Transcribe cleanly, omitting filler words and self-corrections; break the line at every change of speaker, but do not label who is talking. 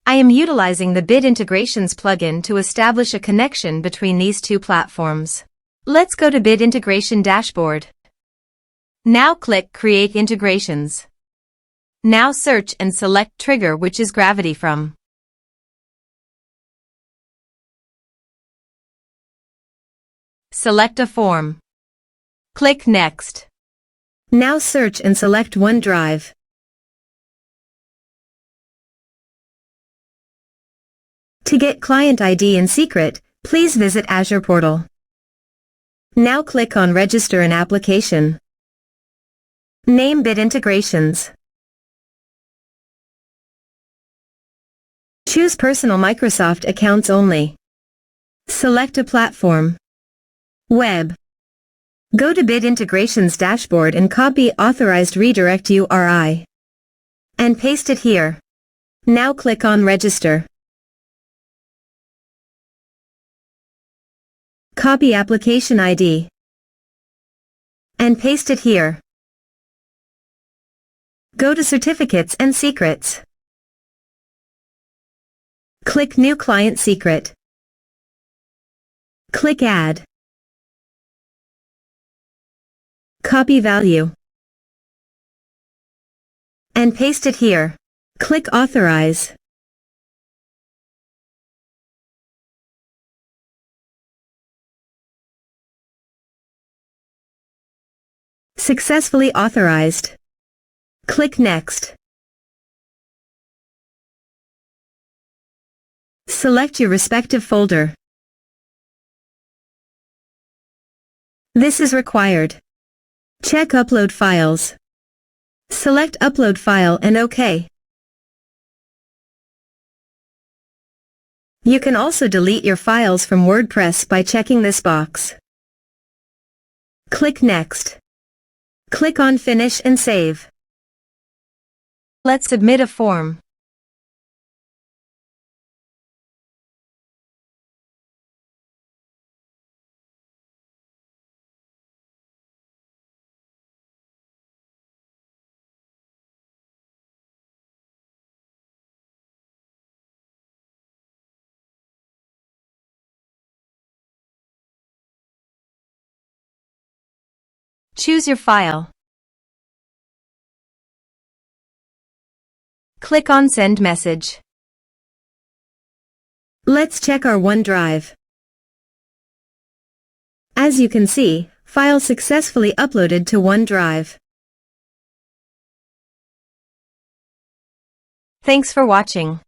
I am utilizing the Bit Integrations plugin to establish a connection between these two platforms. Let's go to Bit Integration Dashboard. Now click Create Integrations. Now search and select Trigger, which is Gravity from. Select a form. Click Next. Now search and select OneDrive. To get client ID and secret, please visit Azure Portal. Now click on Register an application. Name Bit Integrations. Choose Personal Microsoft Accounts only. Select a platform. Web. Go to Bit Integrations Dashboard and copy Authorized Redirect URI. And paste it here. Now click on Register. Copy application ID. And paste it here. Go to Certificates and Secrets. Click New Client Secret. Click Add. Copy value. And paste it here. Click Authorize. Successfully authorized. Click Next. Select your respective folder. This is required. Check Upload Files. Select Upload File and OK. You can also delete your files from WordPress by checking this box. Click Next. Click on Finish and Save. Let's submit a form. Choose your file. Click on Send Message. Let's check our OneDrive. As you can see, file successfully uploaded to OneDrive. Thanks for watching.